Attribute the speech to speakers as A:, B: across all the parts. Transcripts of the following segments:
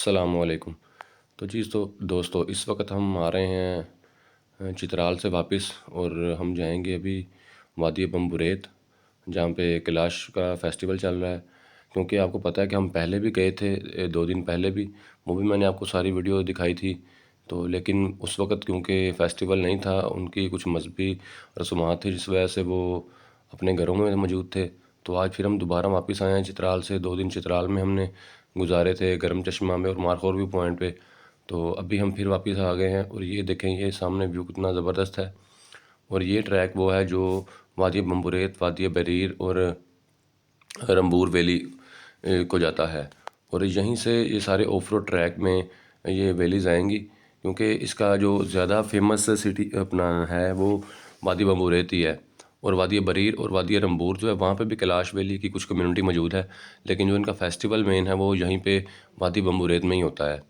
A: अस्सलामुअलैकुम। तो जी तो दोस्तों, इस वक्त हम आ रहे हैं चित्राल से वापस, और हम जाएंगे अभी वादी बम बुरेत, जहाँ पे कैलाश का फेस्टिवल चल रहा है। क्योंकि आपको पता है कि हम पहले भी गए थे, 2 दिन पहले भी, वो भी मैंने आपको सारी वीडियो दिखाई थी। तो लेकिन उस वक्त क्योंकि फ़ेस्टिवल नहीं था, उनकी कुछ मजहबी रसूमात थी, जिस वजह से वो अपने घरों में मौजूद थे। तो आज फिर हम दोबारा वापस आए हैं चित्राल से। 2 दिन चित्राल में हमने गुजारे थे, गर्म चश्मा में और मारखोर व्यू पॉइंट पे। तो अभी हम फिर वापस आ गए हैं, और ये देखें, ये सामने व्यू कितना ज़बरदस्त है। और ये ट्रैक वो है जो वादी बम्बुरेत, वादी बरीर और रंबूर वैली को जाता है। और यहीं से ये सारे ऑफ रोड ट्रैक में ये वैलीज़ आएंगी, क्योंकि इसका जो ज़्यादा फेमस सिटी अपना है वो वादी बम्बुरेत ही है। और वादी बरीर और वादी रंबूर जो है, वहाँ पे भी कैलाश वैली की कुछ कम्युनिटी मौजूद है, लेकिन जो इनका फेस्टिवल मेन है वो यहीं पे वादी बम्बुरेत में ही होता है।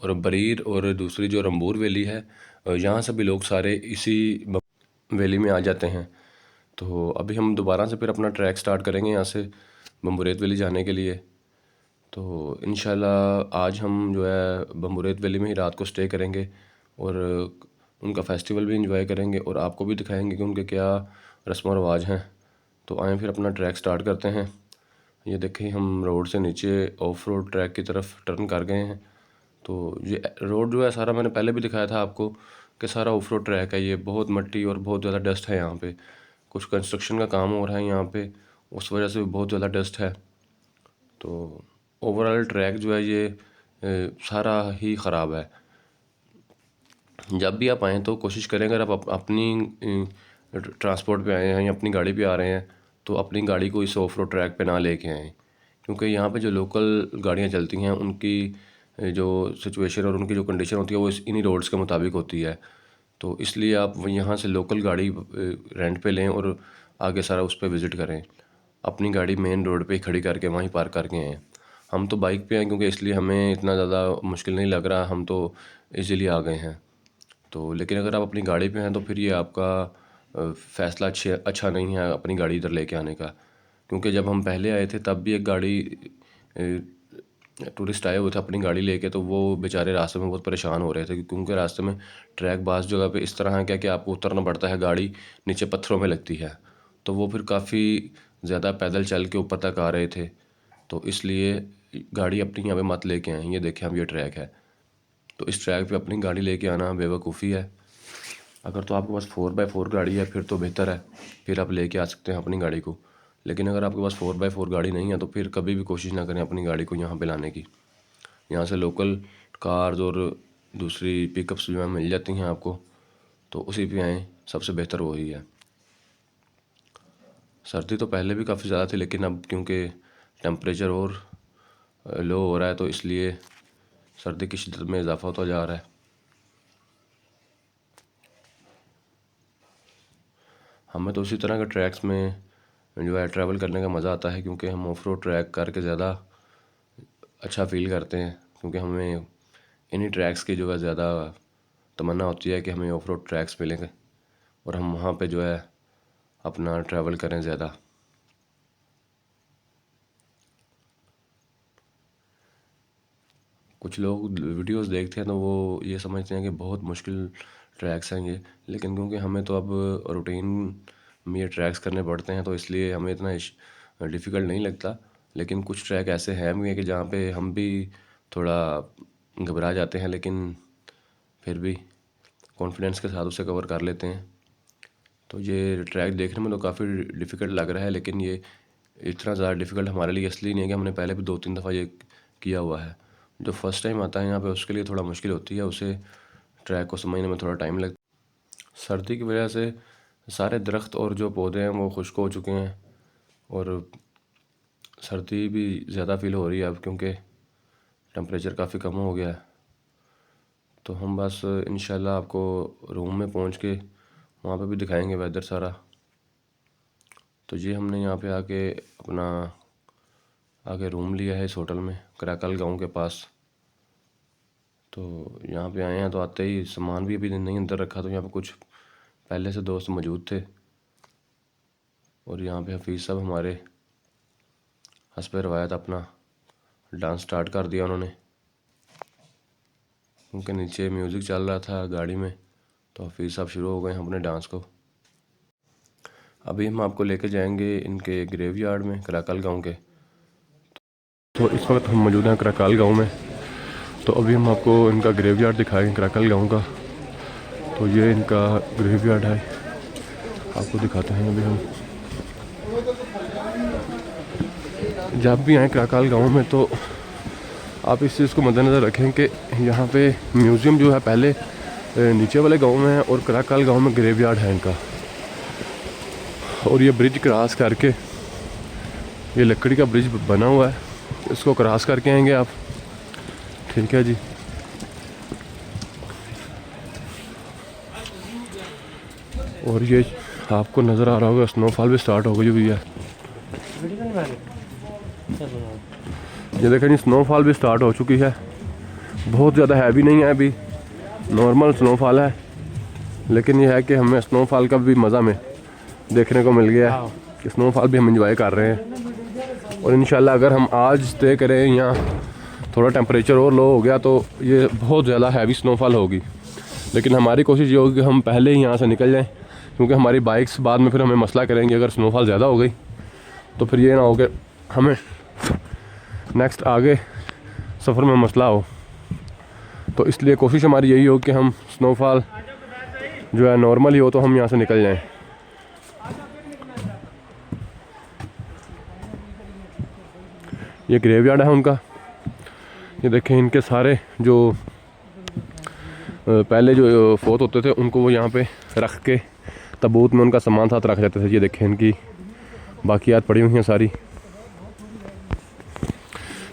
A: और बरीर और दूसरी जो रंबूर वैली है, यहाँ से भी लोग सारे इसी वैली में आ जाते हैं। तो अभी हम दोबारा से फिर अपना ट्रैक स्टार्ट करेंगे यहाँ से बम्बुरेत वैली जाने के लिए। तो इंशाल्लाह आज हम जो है बम्बुरेत वैली में ही रात को स्टे करेंगे, और उनका फेस्टिवल भी इंजॉय करेंगे, और आपको भी दिखाएंगे कि उनके क्या रस्म व रवाज हैं। तो आएँ फिर अपना ट्रैक स्टार्ट करते हैं। ये देखें, हम रोड से नीचे ऑफ रोड ट्रैक की तरफ टर्न कर गए हैं। तो ये रोड जो है सारा मैंने पहले भी दिखाया था आपको कि सारा ऑफ रोड ट्रैक है। ये बहुत मट्टी और बहुत ज़्यादा डस्ट है यहाँ पे। कुछ कंस्ट्रक्शन का काम हो रहा है यहाँ पे, उस वजह से बहुत ज़्यादा डस्ट है। तो ओवरऑल ट्रैक जो है ये सारा ही ख़राब है। जब भी आप आएँ तो कोशिश करें, अगर आप अपनी ट्रांसपोर्ट पे आए हैं या अपनी गाड़ी पे आ रहे हैं, तो अपनी गाड़ी को इस ऑफ रोड ट्रैक पे ना लेके आएँ। क्योंकि यहाँ पे जो लोकल गाड़ियाँ चलती हैं, उनकी जो सिचुएशन और उनकी जो कंडीशन होती है वो इन्हीं रोड्स के मुताबिक होती है। तो इसलिए आप यहाँ से लोकल गाड़ी रेंट पे लें और आगे सारा उस पर विज़िट करें। अपनी गाड़ी मेन रोड पे ही खड़ी करके वहीं पार्क करके आएँ। हम तो बाइक पे हैं, क्योंकि इसलिए हमें इतना ज़्यादा मुश्किल नहीं लग रहा, हम तो इजीली आ गए हैं। तो लेकिन अगर आप अपनी गाड़ी पे हैं तो फिर ये आपका फ़ैसला अच्छा नहीं है अपनी गाड़ी इधर लेके आने का। क्योंकि जब हम पहले आए थे तब भी एक गाड़ी टूरिस्ट आए हुए थे अपनी गाड़ी लेके, तो वो बेचारे रास्ते में बहुत परेशान हो रहे थे, क्योंकि रास्ते में ट्रैक बाज़ जगह पे इस तरह है क्या कि आपको उतरना पड़ता है, गाड़ी नीचे पत्थरों में लगती है। तो वो फिर काफ़ी ज़्यादा पैदल चल के ऊपर तक आ रहे थे। तो इसलिए गाड़ी अपनी यहाँ पे मत लेके आएँ। ये देखें, अब ये ट्रैक है, तो इस ट्रैक पे अपनी गाड़ी लेके आना बेवकूफ़ी है। अगर तो आपके पास 4x4 गाड़ी है फिर तो बेहतर है, फिर आप लेके आ सकते हैं अपनी गाड़ी को। लेकिन अगर आपके पास 4x4 गाड़ी नहीं है तो फिर कभी भी कोशिश ना करें अपनी गाड़ी को यहाँ पे लाने की। यहाँ से लोकल कार्स और दूसरी पिकअप्स जो हैं मिल जाती हैं आपको, तो उसी पे आएँ, सबसे बेहतर वही है। सर्दी तो पहले भी काफ़ी ज़्यादा थी, लेकिन अब क्योंकि टेम्परेचर और लो हो रहा है, तो इसलिए सर्दी की शिद्दत में इजाफा होता जा रहा है। हमें तो उसी तरह के ट्रैक्स में जो है ट्रैवल करने का मज़ा आता है, क्योंकि हम ऑफ रोड ट्रैक करके ज़्यादा अच्छा फील करते हैं। क्योंकि हमें इन्हीं ट्रैक्स की जो है ज़्यादा तमन्ना होती है कि हमें ऑफ रोड ट्रैक्स मिलेंगे, और हम वहाँ पे जो है अपना ट्रैवल करें ज़्यादा। कुछ लोग वीडियोस देखते हैं तो वो ये समझते हैं कि बहुत मुश्किल ट्रैक्स हैं ये, लेकिन क्योंकि हमें तो अब रूटीन में ये ट्रैक्स करने पड़ते हैं, तो इसलिए हमें इतना डिफ़िकल्ट नहीं लगता। लेकिन कुछ ट्रैक ऐसे हैं भी, कि जहाँ पे हम भी थोड़ा घबरा जाते हैं, लेकिन फिर भी कॉन्फिडेंस के साथ उसे कवर कर लेते हैं। तो ये ट्रैक देखने में तो काफ़ी डिफ़िकल्ट लग रहा है, लेकिन ये इतना ज़्यादा डिफ़िकल्ट हमारे लिए इसलिए नहीं है कि हमने पहले भी 2-3 दफ़ा ये किया हुआ है। जो फर्स्ट टाइम आता है यहाँ पे उसके लिए थोड़ा मुश्किल होती है, उसे ट्रैक को समझने में थोड़ा टाइम लगता है। सर्दी की वजह से सारे दरख्त और जो पौधे हैं वो खुश्क हो चुके हैं, और सर्दी भी ज़्यादा फील हो रही है अब, क्योंकि टेम्परेचर काफ़ी कम हो गया है। तो हम बस इंशाल्लाह आपको रूम में पहुँच के वहाँ पे भी दिखाएंगे वेदर सारा। तो ये हमने यहाँ पे आके अपना आगे रूम लिया है इस होटल में, कराकल गांव के पास। तो यहाँ पे आए हैं, तो आते ही सामान भी अभी नहीं अंदर रखा, तो यहाँ पे कुछ पहले से दोस्त मौजूद थे, और यहाँ पे हफीज़ साहब हमारे हस्ब रवायत अपना डांस स्टार्ट कर दिया उन्होंने। उनके नीचे म्यूज़िक चल रहा था गाड़ी में, तो हफीज़ साहब शुरू हो गए हैं अपने डांस को। अभी हम आपको लेके जाएंगे इनके ग्रेवयार्ड में, कराकल गांव के। तो इस वक्त हम मौजूद हैं कराकल गांव में। तो अभी हम आपको इनका ग्रेवयार्ड दिखाएंगे कराकल गांव का। तो ये इनका ग्रेवयार्ड है, आपको दिखाते हैं। अभी हम जब भी आएँ कराकल गांव में तो आप इस चीज़ को मद्देनज़र रखें कि यहाँ पे म्यूज़ियम जो है पहले नीचे वाले गांव में है और कराकल गांव में ग्रेवयार्ड है इनका। और ये ब्रिज क्रॉस करके, ये लकड़ी का ब्रिज बना हुआ है, इसको क्रॉस करके आएंगे आप। ठीक है जी। और ये आपको नज़र आ रहा होगा स्नोफॉल भी स्टार्ट हो गई हुई है। ये देखें जी, स्नोफॉल भी स्टार्ट हो चुकी है। बहुत ज़्यादा हैवी नहीं है, अभी नॉर्मल स्नोफॉल है, लेकिन ये है कि हमें स्नोफॉल का भी मज़ा में देखने को मिल गया है कि स्नोफॉल भी हम इंजॉय कर रहे हैं। और इंशाल्लाह अगर हम आज स्टे करें यहाँ, थोड़ा टेम्परेचर और लो हो गया तो ये बहुत ज़्यादा हैवी स्नोफॉल होगी। लेकिन हमारी कोशिश ये होगी कि हम पहले ही यहाँ से निकल जाएँ, क्योंकि हमारी बाइक्स बाद में फिर हमें मसला करेंगे अगर स्नोफॉल ज़्यादा हो गई तो फिर ये ना हो कि हमें नेक्स्ट आगे सफ़र में मसला हो। तो इसलिए कोशिश हमारी यही हो कि हम स्नोफॉल जो है नॉर्मल ही हो तो हम यहाँ से निकल जाएं। ये ग्रेवयार्ड है उनका। ये देखें, इनके सारे जो पहले जो फोत होते थे उनको वो यहाँ पे रख के तबूत में उनका सामान साथ रख जाते थे। ये देखें, इनकी बाकियात पड़ी हुई हैं सारी।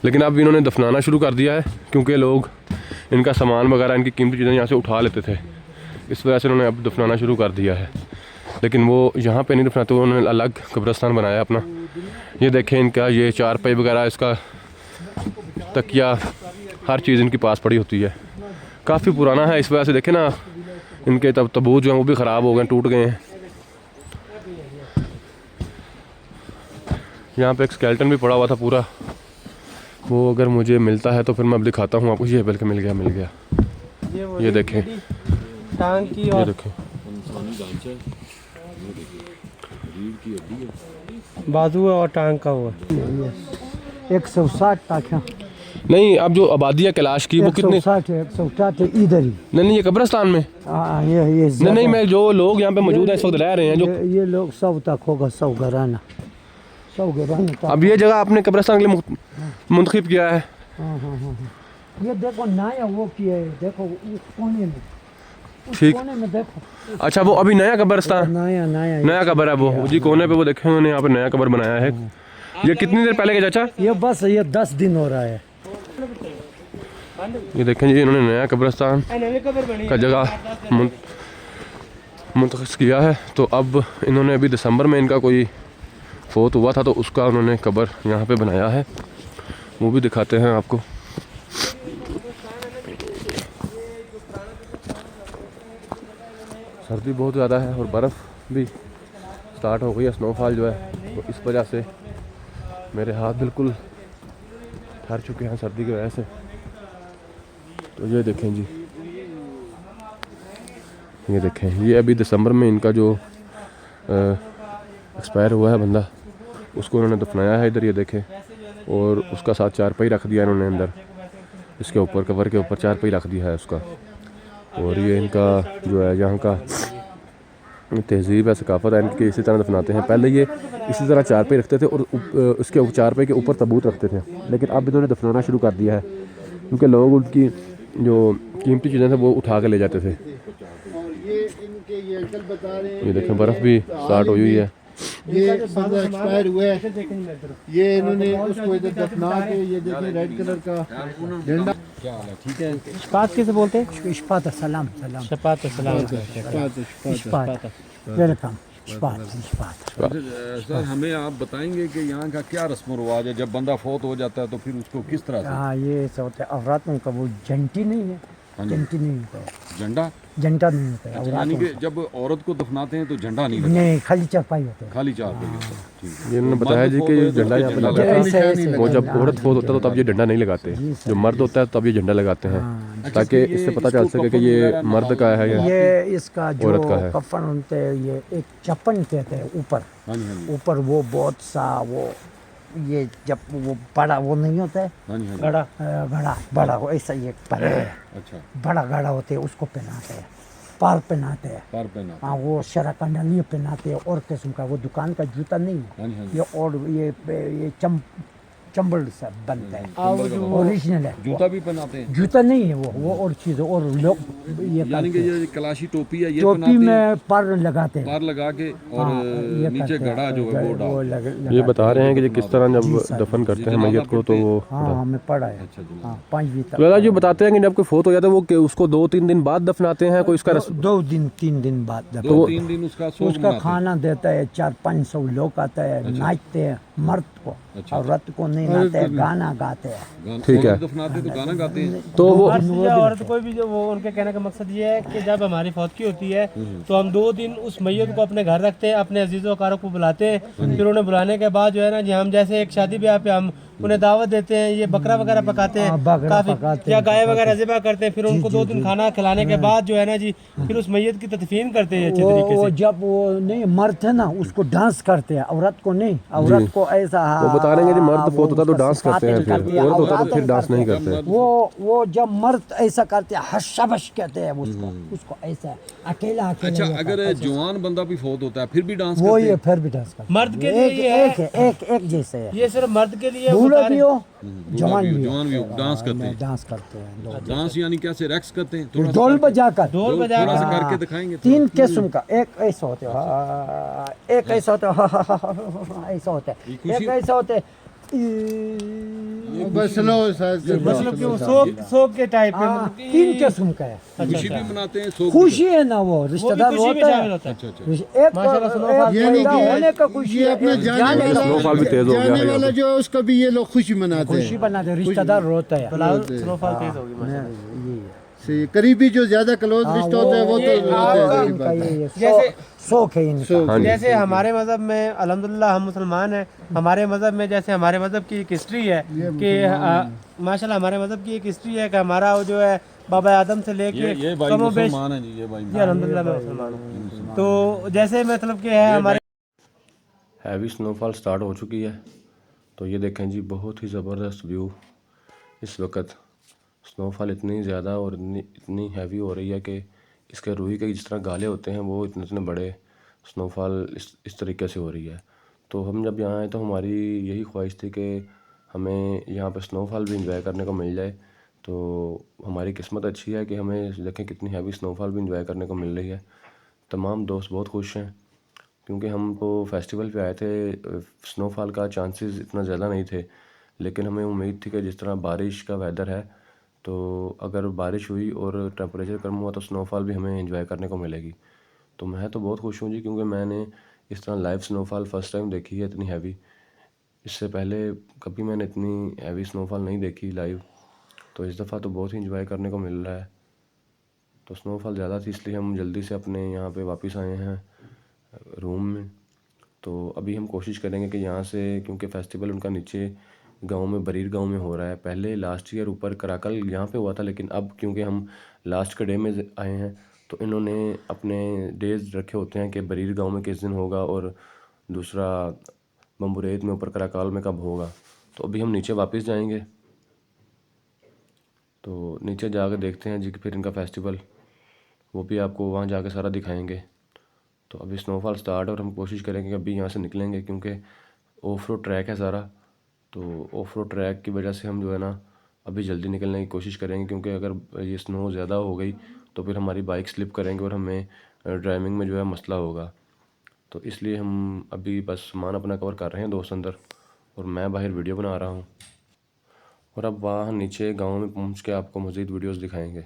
A: लेकिन अब इन्होंने दफनाना शुरू कर दिया है, क्योंकि लोग इनका सामान वगैरह, इनकी कीमती चीज़ें यहाँ से उठा लेते थे। इस वजह से उन्होंने अब दफनाना शुरू कर दिया है। लेकिन वो यहाँ पे नहीं दफनाते, उन्होंने अलग कब्रिस्तान बनाया अपना। ये देखें, इनका ये चारपाई वगैरह, इसका तकिया, हर चीज़ इनके पास पड़ी होती है। काफ़ी पुराना है, इस वजह से देखें ना, इनके तबूत जो हैं वो भी ख़राब हो गए, टूट गए हैं। यहाँ पे एक स्केलेटन भी पड़ा हुआ था पूरा, वो अगर मुझे मिलता है तो फिर मैं अब दिखाता हूँ आपको। ये बल्कि मिल गया। ये देखें, ये देखें,
B: बाजू और टांग का हुआ 160 टाँग।
A: नहीं, अब जो आबादी है कैलाश की वो कितनी?
B: 160 इधर ही।
A: नहीं, ये कब्रिस्तान में।
B: ये
A: नहीं, मैं जो लोग यहाँ पे मौजूद हैं इस वक्त रह रहे हैं, जो
B: ये लोग 100 तक होगा, 100 घराना।
A: अब ये जगह आपने कब्रिस्तान के लिए मुंतखब किया है।
B: हाँ। ये देखो नया वो किया है, देखो उस कोने में,
A: ठीक,
B: कोने में देखो।
A: अच्छा, वो अभी नया कब्रिस्तान, नया कब्र है वो जी, कोने पे वो देखे उन्होंने यहाँ पे नया कब्र बनाया है। ये कितनी देर पहले का चाचा?
B: ये बस ये 10 दिन हो रहा है।
A: ये देखें जी, इन्होंने नया कब्रिस्तान का जगह मुंतखब किया है। तो अब इन्होंने अभी दिसंबर में इनका कोई फोत हुआ था, तो उसका उन्होंने कब्र यहाँ पे बनाया है, वो भी दिखाते हैं आपको। सर्दी बहुत ज़्यादा है और बर्फ़ भी स्टार्ट हो गई है, स्नोफॉल जो है, तो इस वजह से मेरे हाथ बिल्कुल ठहर चुके हैं सर्दी की वजह से। तो ये देखें जी, ये देखें, ये अभी दिसंबर में इनका जो एक्सपायर हुआ है बंदा, उसको उन्होंने दफनाया है इधर। ये देखें, और उसका साथ चारपाई रख दिया इन्होंने अंदर, इसके ऊपर कवर के ऊपर चारपाई रख दिया है उसका। और ये इनका जो है यहाँ का तहजीब है, सकाफत है इनकी, इसी तरह दफनाते हैं। पहले ये इसी तरह चारपाई रखते थे और उसके चारपाई के ऊपर तबूत रखते थे, लेकिन अब इन्होंने दफनाना शुरू कर दिया है, क्योंकि लोग उनकी जो कीमती चीज़ें थे वो उठा के ले जाते थे। ये देखें, बर्फ़ भी स्टार्ट हुई है।
C: ये बंदा एक्सपायर हुआ है, ये इन्होंने उसको इधर दफना के, ये देखिए रेड कलर का झंडा।
B: क्या हाल है? ठीक है। इस्पात कैसे बोलते हैं? इस्पात सलाम। वेलकम।
D: सर, हमें आप बताएंगे कि यहाँ का क्या रस्म रिवाज है, जब बंदा फौत हो जाता है तो फिर उसको किस तरह से?
B: हाँ, ये सब होता है अवरातों का, वो जंटी नहीं है, जंटी नहीं होता है, झंडा नहीं होता है।
D: यानी कि जब औरत को दफनाते हैं तो झंडा नहीं लगता?
B: नहीं, खाली चारपाई होता है,
D: खाली चारपाई होता है। ठीक।
A: ये उन्होंने बताया जी कि ये झंडा यहाँ पे लगा है, वो जब औरत फोत होता है तो तब ये झंडा नहीं लगाते, जो मर्द होता है तब ये झंडा लगाते हैं। ताकि इससे पता चल सके कि ये मर्द का है या
B: ये इसका जो
A: औरत का है।
B: कफन होते हैं, ये एक चपन कहते हैं ऊपर।
D: हाँ जी, हाँ जी,
B: ऊपर वो बहुत सा वो, ये जब वो बड़ा वो नहीं होता है
D: हाँ जी, हाँ जी।
B: घड़ा बड़ा हो ऐसा ये पर
D: अच्छा,
B: बड़ा घड़ा होते है, उसको पहनाते हैं, पार पहनाते हैं।
D: पार पहना।
B: हाँ, वो शरा का नली पहनाते हैं और किस्म का, वो दुकान का जूता नहीं है
D: हाँ जी, हाँ जी।
B: ये, और ये चंबल से बनता है,
D: चंबल का
B: ओरिजिनल है।
D: जूता भी पहनाते हैं,
B: जूता नहीं है वो और चीज़, और लोग ये
D: यानी कि
B: करते हैं।
D: ये कलाशी टोपी है, ये
B: टोपी
D: पहनाते हैं,
B: में पर लगाते हैं।
D: पार लगा के, और
B: हाँ, ये
D: नीचे
B: करते हैं,
D: घड़ा जो है वो डाल।
A: ये बता रहे हैं कि ये किस तरह
B: जी
A: जब
B: सर,
A: दफन करते हैं मैयत को तो वो
B: हाँ हमें पढ़ा है।
D: अच्छा जी।
B: हाँ 5वीं तक।
A: तो दादा जी बताते हैं कि जब कोई फोत हो जाता है वो उसको 2-3 दिन बाद दफनाते हैं, कोई इसका रस्म?
B: 2-3 दिन बाद दफन।
D: 2-3 दिन उसका सोग
B: उसका
D: मनाते हैं।
B: खाना देता है, 400-500 लोग आते हैं, नाचते हैं मर्द को, औरत को नहीं नाचते हैं, गाना गाते हैं।
A: ठीक है।
D: दफनाते तो गाना गाते हैं।
A: तो वो
E: मर्द या औरत कोई भी, जो वो उनके कहने का मकसद ये है कि जब हमारी फौतगी होती है तो हम 2 दिन उस मैयत को अपने घर रखते हैं, अपने अजीज़ों कारों को बुलाते हैं, फिर उन्हें बुलाने के बाद जो है ना जी, हम जैसे एक शादी ब्याह पे हम उन्हें दावत देते हैं, ये बकरा वगैरह पकाते हैं,
B: बकरा
E: काफी
B: पकाते
E: या
B: हैं,
E: गाय वगैरह ज़िबा करते हैं, फिर उनको 2 दिन खाना खिलाने के बाद जो है ना जी, फिर उस मैयत की तदफीन करते हैं अच्छे तरीके
B: वो
E: से।
B: जब वो नहीं मर्द है ना, उसको डांस करते हैं, औरत को नहीं, औरत को ऐसा
A: वो बता रहे हैं कि मर्द
B: वो
A: फोत होता है तो
B: उसका
A: डांस करते हैं,
B: सिफात
A: फिर औरत होता है तो फिर डांस नहीं
B: करते हैं।
A: करते।
B: वो जब मर्द ऐसा करते हैं, हशबश कहते हैं उसको ऐसा अकेला
D: अच्छा,
B: ये
D: अगर
B: करते हैं।
D: जवान बंदा भी फौत होता है फिर भी डांस
B: वो
D: करते
B: ये
D: हैं?
B: फिर भी डांस करते हैं।
E: मर्द के लिए ये है,
B: एक जैसे है,
E: ये सिर्फ मर्द के लिए
B: बूढ़ा
E: बता
B: भी
E: रहे
B: हो
E: हैं।
B: जवान भी
D: जवान भी हो, डांस करते हैं।
B: डांस करते हैं लोग।
D: डांस यानी कैसे, रैक्स करते हैं? थोड़ा सा
B: ढोल
D: करके-
B: बजाकर,
E: ढोल बजा
D: थोड़ा सा
B: हाँ।
D: करके दिखाएंगे?
B: 3 किस्म का, एक ऐसा होता है, एक ऐसा होता है, ऐसा होता है, एक ऐसा होता है,
C: बस लो शायद
E: मतलब कि वो सोग के टाइप में, मतलब कि
B: 3 किस्म का है।
D: खुशी भी मनाते हैं, सोग
B: खुशी है ना, वो
E: वो भी
B: रिश्तेदार
E: खुशी में
B: होता
E: शामिल
B: है।
E: होता है।
D: अच्छा अच्छा।
B: एक
E: माशाल्लाह, स्नोफॉल
B: एक
C: यानी
B: पैदा
C: कि
B: होने का खुशी
C: ये
B: है,
C: अपना
B: एक
C: जाने वाला
A: स्नोफॉल भी तेज हो गया
C: जाने
A: है
C: वाला
A: यहाँ
C: जो है उसका भी ये लोग खुशी मनाते
B: खुशी
C: हैं।
B: बनाते हैं, रिश्तेदार रोता है।
E: फिलहाल स्नोफॉल तेज होगी माशाल्लाह।
B: यही है।
C: सही, करीबी जो ज्यादा क्लोज रिश्ता होता है वो तो
E: ये
C: रोते हैं,
E: आपका
C: जाहिर
B: इनका
C: बात है।
B: ये
E: जैसे-
B: शौक है इनका।
C: शौक
A: हाँ जी।
E: जैसे हमारे मज़हब में अल्हम्दुलिल्लाह हम मुसलमान हैं, हमारे मज़हब में जैसे हमारे मज़हब की एक हिस्ट्री है कि माशाल्लाह हमारे मज़हब की एक हिस्ट्री है कि हमारा वो जो है बाबा आदम से लेके
D: ये भाई
E: कमो बेश,
D: मुसलमान है जी, ये भाई
E: जी अल्हम्दुलिल्लाह मैं मुसलमान हूँ। तो जैसे मतलब कि है हमारे
A: हैवी स्नोफॉल स्टार्ट हो चुकी है। तो ये देखें जी, बहुत ही ज़बरदस्त व्यू इस वक्त। स्नोफॉल इतनी ज़्यादा और इतनी हैवी हो रही है कि इसके रूही के जिस तरह गाले होते हैं वो इतने इतने बड़े स्नोफॉल इस तरीके से हो रही है। तो हम जब यहाँ आए तो हमारी यही ख्वाहिश थी कि हमें यहाँ पे स्नोफॉल भी इंजॉय करने को मिल जाए। तो हमारी किस्मत अच्छी है कि हमें देखें कितनी हैवी स्नोफॉल भी इंजॉय करने को मिल रही है। तमाम दोस्त बहुत खुश हैं क्योंकि हम तो फेस्टिवल पे आए थे, स्नोफॉल का चांसेस इतना ज़्यादा नहीं थे, लेकिन हमें उम्मीद थी कि जिस तरह बारिश का वेदर है तो अगर बारिश हुई और टेम्परेचर कम हुआ तो स्नोफॉल भी हमें एंजॉय करने को मिलेगी। तो मैं तो बहुत खुश हूँ जी, क्योंकि मैंने इस तरह लाइव स्नोफॉल फर्स्ट टाइम देखी है इतनी हैवी। इससे पहले कभी मैंने इतनी हैवी स्नोफॉल नहीं देखी लाइव, तो इस दफ़ा तो बहुत ही एंजॉय करने को मिल रहा है। तो स्नोफॉल ज़्यादा थी इसलिए हम जल्दी से अपने यहाँ पे वापस आए हैं रूम में। तो अभी हम कोशिश करेंगे कि यहाँ से, क्योंकि फेस्टिवल उनका नीचे गांव में, बरीर गांव में हो रहा है। पहले लास्ट ईयर ऊपर कराकल यहाँ पे हुआ था, लेकिन अब क्योंकि हम लास्ट के डे में आए हैं तो इन्होंने अपने डेज रखे होते हैं कि बरीर गांव में किस दिन होगा और दूसरा बम्बुरेत में, ऊपर कराकल में कब होगा। तो अभी हम नीचे वापस जाएंगे, तो नीचे जाकर देखते हैं जी कि फिर इनका फेस्टिवल, वो भी आपको वहाँ जाके सारा दिखाएंगे। तो अभी स्नोफॉल स्टार्ट और हम कोशिश करेंगे कि अभी यहाँ से निकलेंगे, क्योंकि ऑफ रोड ट्रैक है सारा। तो ऑफ रोड ट्रैक की वजह से हम जो है ना अभी जल्दी निकलने की कोशिश करेंगे, क्योंकि अगर ये स्नो ज़्यादा हो गई तो फिर हमारी बाइक स्लिप करेंगे और हमें ड्राइविंग में जो है मसला होगा। तो इसलिए हम अभी बस सामान अपना कवर कर रहे हैं दोस्त अंदर, और मैं बाहर वीडियो बना रहा हूँ। और अब वहाँ नीचे गाँव में पहुँच के आपको मज़ीद वीडियोज़ दिखाएँगे।